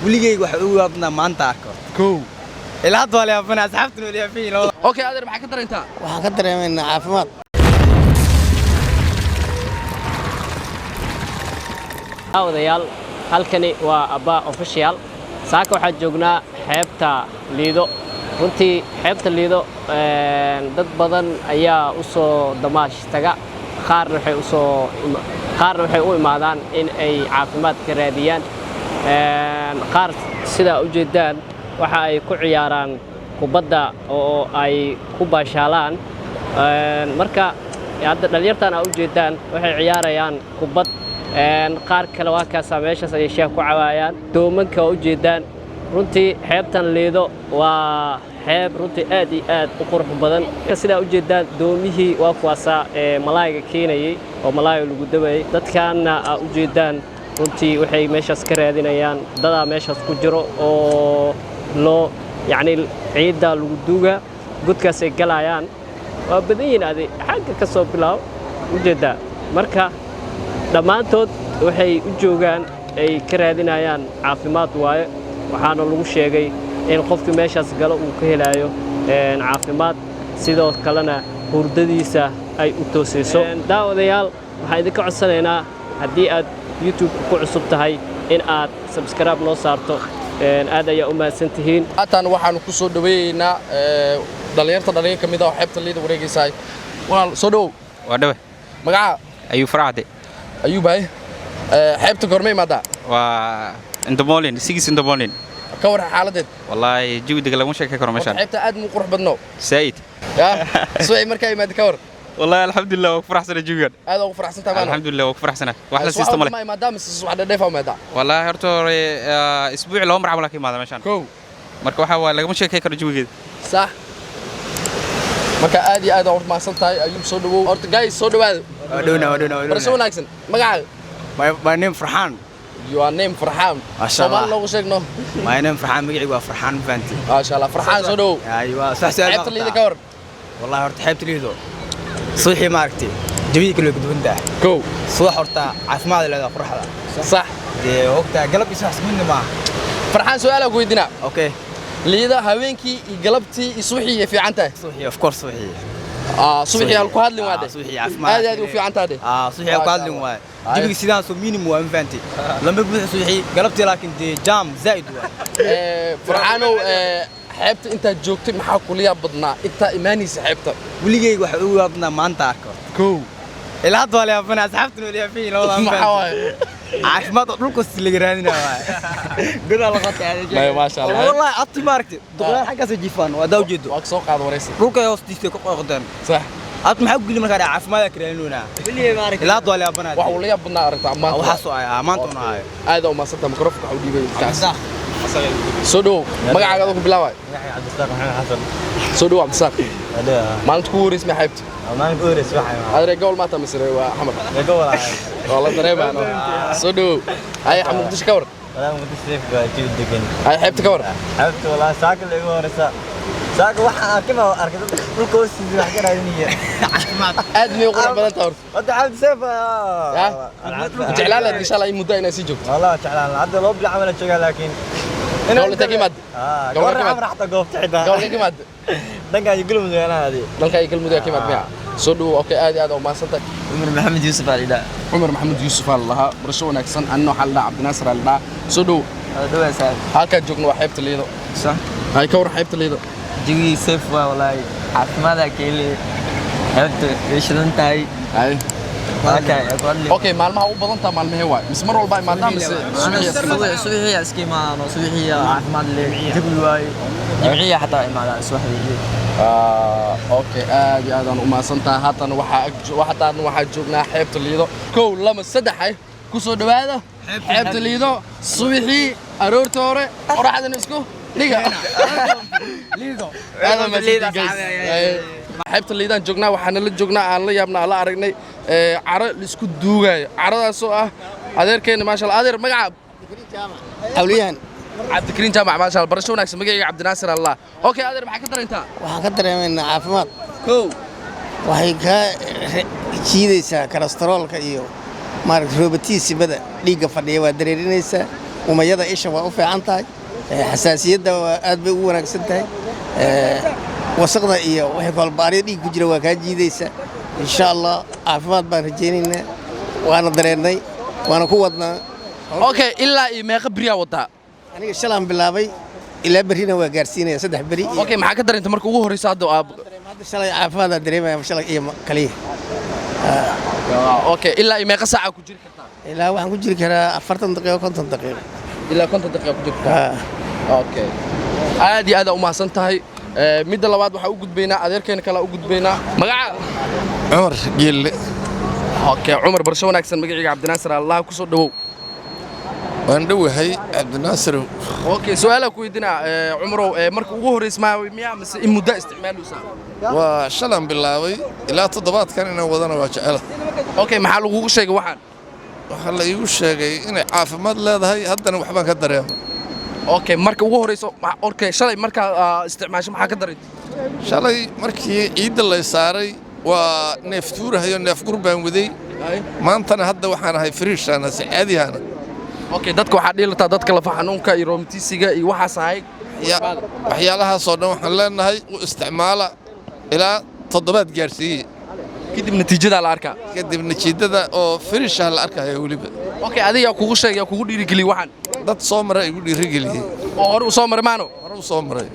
وليجي وحنا ما أنت أكر كو الهاد ولا أبنا أصحابتنا ولا فين لو اوكي ادر maxaa ka dareenta waxaan ka dareemaynaa caafimaad odayaal halkani waa Abba official saaka waxaan joognaa xeebta Liido runtii xeebta Liido dad badan ayaa u soo damaash taga qaarna waxay u imaadaan in ay caafimaad ka raadiyaan qaar sida u jeedaan waxa ay ku ciyaaraan kubadda oo ay ku baashaalaan marka hadda dhalinyartan u jeedaan waxay ciyaarayaan kubad qaar kale waa ka sameeyay ay sheeko ku cawaayaan doomanka u jeedaan runtii xeebtan Liido waa xeeb runtii aad iyo aad u qurux badan sida u jeedaan doomihii waa kuwaasa malaayga keenayay oo malaay lagu dabayay dadkaana u jeedaan runtii waxay meeshaas ka raadinayaan dada meeshaas ku jiro oo loo يعني ciida lagu duuga gudkaas ay galayaan waa badan adi xagga ka soo bilaaw ujeeda marka dhamaantood waxay u joogaan ay ka raadinayaan caafimaad waaye waxaana lagu sheegay in qofkii meeshaas galo uu ka helayo caafimaad sidoo kalena hurdadiisa ay u toosayso daawadayaal waxaan idinka codsanaynaa haddii aad YouTube ku cusub tahay in aad subscribe noo saarto aad ayaa u mahadsantihiin haatan waxaan ku soo dhaweeynaa dhalinyarta kamid ah xeebta Liido wareegaysay walaal soo dhaw waa dhawe magaca ayuu faracde ayuu bay xeebta gormay maada waa inta morning 6 in the morning ka war xaaladeed wallahi jawiga lagu sheekay karo meeshan xeebta aad mu qurux badno said ya soo markay maad ka war والله الحمد لله وفرح سنة جوجل هذا وفرح سنة تمام الحمد لله وفرح سنة واحدة سيستم ما دام واحدة دفع ما دا والله هرتو اسبوع لو عمر عملك ما مشان كو marka waxa waa laga ma sheekay karo jawigeed صح marka aad iyo aad u mahadsantahay ayuu soo dhawow horta guys soo dhawaado ودونا barso wanaagsan magaca my name فرحان your name Farhan Somal loogu sheegno my name فرحان magacaygu waa فرحان fanti ma sha Allah Farhan soo dhawow aywa sax xeebta Liido ka war والله horta xeebta Liido صحي ماركتي جميل كله قدوم ده كو صح horta caafimaad leedahay qurxada صح dee waqtiga galab isaas minna ma Farhan su'aal ugu weydiina okay Liido habeenkii iyo galabtii iyo suuxii fiican tahay صحي of course صحي suuxii hal ku hadlin waade صحي caafimaad aad u fiican tahay صحي ku hadlin waay jibiga sidaan soo minimum waa fanti lama buux صحي galabtii laakiin dee jam zaid waa Farhano xeebta inta joogtay maxaa kuliya badnaa inta imaanaysa xeebta weligay waxa uu wadnaa maanta arko koo الهاد ولا أبنا أصحابتنا ولا فين لو ضم عاش ما تطلق السلجراني نواي قلنا لقطة هذا ما شاء الله والله عطي ماركت دخل حاجة سجيفان وده وجده وأقصى قاعد وريسي روكا يوستيستي كوك قدام صح عطي محب قولي مركز عاف ما يكرهنونا اللي ماركت الهاد ولا أبنا وحولي أبنا أرد عمان وحصوا أمانتنا هاي هذا وما صدق ميكروفون حولي بيكاس سودو ما قاعد أقول بلاوي عبد الساق محمد حسن سودو عبد الساق هذا ما أنت كور اسمي حبيبتي ما نقول اسمه هذا رجال ما تمسر وحمد رجال والله دريم أنا سودو هاي حمد دش كور ولا متسيف جيب الدقن هاي حبيبتي كور حبيبتي والله ساق اللي هو رسا ساق واحد كيف أركض الكوس اللي حكينا هذه أدمي وقرب بدن تور أنت عبد السيف جعلان إن شاء الله يمدة إني سيجوك والله جعلان عبد الله بلا عمل شغال لكن قول تجي مد قول عمر حتى قوف تعدا قول تجي مد دنقا يقولوا مدينة هذه دنقا يقولوا مدينة كي مد ميا سودو أوكي هذه هذا وما صدق عمر محمد يوسف علي لا عمر محمد يوسف الله برشوا نكسن أنه حلا عبد الناصر الله سودو دو سال هاكا جوكنا وحيبت الليدو صح هاي كور حيبت الليدو جوي سيف والله عارف ماذا كيلي حيبت ايش انتهي هاي اوكي اوكي مالما u badan maalmahay waay mismar walba maadaama suuxiya iskiimaano suuxiya caafimaad leh jibul waay jimciya xataa imaada suuxiya اوكي aad iyo aad aan u maasantahay haatan waxa joognaa xeebta Liido kow lama saddex ku soo dhawaada xeebta Liido suuxii aroorta hore qoraxdan isku dhiga Liido aad ma Liido xeebta Liidaan joognaa waxaan la joognaa aan la yaabnaa la aragnay caro la isku duugay caradaas oo ah adeerkeena ma sha Allah adeer magaca hawliyahan Cabdikariin Jaamac ma sha Allah barasho wanaagsan magacayga Cabdinaasir Allah okay adeer maxaa ka dareenta waxaan ka dareemaynaa caafimaad kow waxay ka jiidaysaa kolestaroolka iyo maaragtay roobatiisibada dhiigga fadhiya waa dareerinaysaa umayada isha waa u fiican tahay xasaasiyadda waa aad bay ugu wanaagsan tahay wasaqda iyo wixii kolbaariyo dhiig ku jira waa kaa jiidaysa insha allah caafimaad baan rajaynaynaa waana dareennay waana ku wadnaa okay ilaa iyo meeqa beriyaa wadaa aniga shalaan bilaabay ilaa berrina waa gaarsiinaya 3 beri okay maxaa ka dareentay marka ugu horeysa hadda hadda shalay caafimaad aan dareemaya shalay iyo kaliya okay ilaa iyo meeqa saaca ku jiri kartaa ilaa waxaan ku jiri karaa 40 daqiiqo 50 daqiiqo ilaa 50 daqiiqo ku jirta okay aad iyo aad u mahadsan tahay midda labaad waxaa u gudbaynaa adeerkeena kale u gudbaynaa magaca عمر جيل okay cumar barsho wanaagsan magacayga cabdinaasir allah ku soo dhawow واندوي هي عبد الناصر okay su'aala ku weydiina cumarow marka ugu horeysmaa miyaa mise in muddo isticmaalaysa وشلن بالله إلى تضبط كان إنه وضعنا واجعله okay maxaa lagu sheegay waxaan waxa la igu sheegay in caafimaad leedahay haddana waxbaan ka dareemo okay marka ugu horeyso okay shalay marka isticmaasho maxaa ka dareentay shalay markii ciidda la saaray waa neef tuurahayo neef gurbaan waday maantana hadda waxaan ahay friishana si caadiyana okay dadka waxa dhiilata dadka lafa xanuunka iyo roomtisiga iyo waxaas ahay waxyaalahaas oo dhan waxaan leenahay u isticmaala ilaa 7 gaarsiiyay kadib natiijada la arkaa kadib natiijada oo friisha la arkayo waliba okay adiga kugu sheegay kugu dhiirigeliy waxaan dad soo maray igu dhiirigeliyay oo hore u soo maray maano hore u soo maray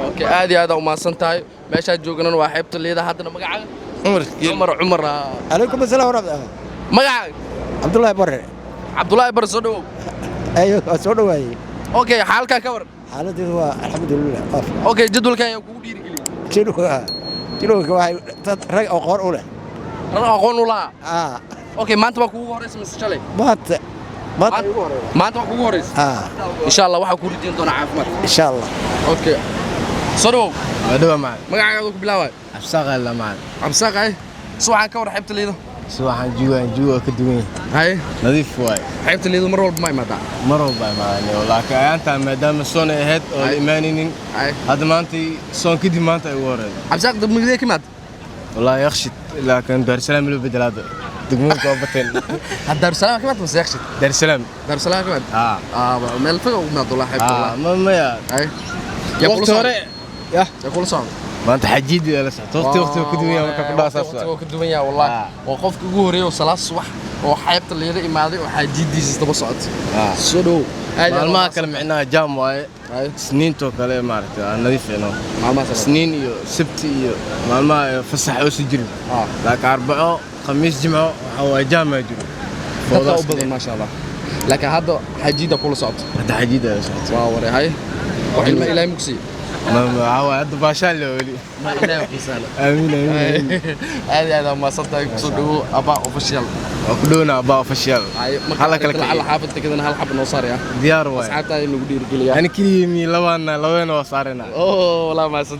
okay aad iyo aad u maasan tahay meesha joognaan waa xeebta leeda haddana magaca cumar عليكم السلام ورحمة الله magaca عبد الله برر cabdullaahi bar soo dhawow ايوه سو دواي okay xaalka ka war حالتي هو الحمد لله قف okay jadwalka ayaa kugu dhiirigeliyay شنو waxay rag oo qoor u leh rag aqoon u lahaa okay maanta waa kugu horeysa mise shalay maanta maanta waa kugu horeysa insha Allah waxa ku ridin doona caafimaad insha Allah okay soo dhawow wadaba ma magacaaga ku bilaaway absaqa la ma absaqa suuxan ka war xeebta leedo suuxan juwa ka duwan hay nadiif waay xeebta leedo mar walba ma imaada mar walba maani laakiin ayanta maadaama soon ay ahayd oo imaaninin hadda maanta soon kadib maanta ay wareed absaqa dad magaalada ka maad والله يخشى لكن دار السلام له بدل هذا دقمون كوبتين دار السلام كمان بس يخشى دار السلام كمان ما الفقه وما والله حب والله ما يا اي يقول صار يقول صار ما انت حجيد ولا وقتي كدويا ما كنا اساس كدويا والله وقفك ugu horeeyo salaas subax oo xeebta leeyahay imaaday oo xajidiisa daba socod soo dhow maalmaha kale micnaha jaam waaye sniintoo kale maaragtay nadiif ino maalmaha sniin iyo sabti iyo maalmaha fasax oo si jirin laakiin arbaco khamiis jimco waxa waa jaam ma jiro foodaa u badan ma sha Allah laakiin hadda xajida kula socod hadda xajida socod waa waray hay wax ilma ilaahay mugsi ما هو هذا باشال ولي ما إله حسال امين هذا ما صدق صدق ابا اوفيشال وكلنا ابا اوفيشال هلا كلك على حافظتك كذا هل حب نوصار يا ديار واي ساعات انه بدي يرجلي انا كليمي لوانا وصارنا اوه والله ما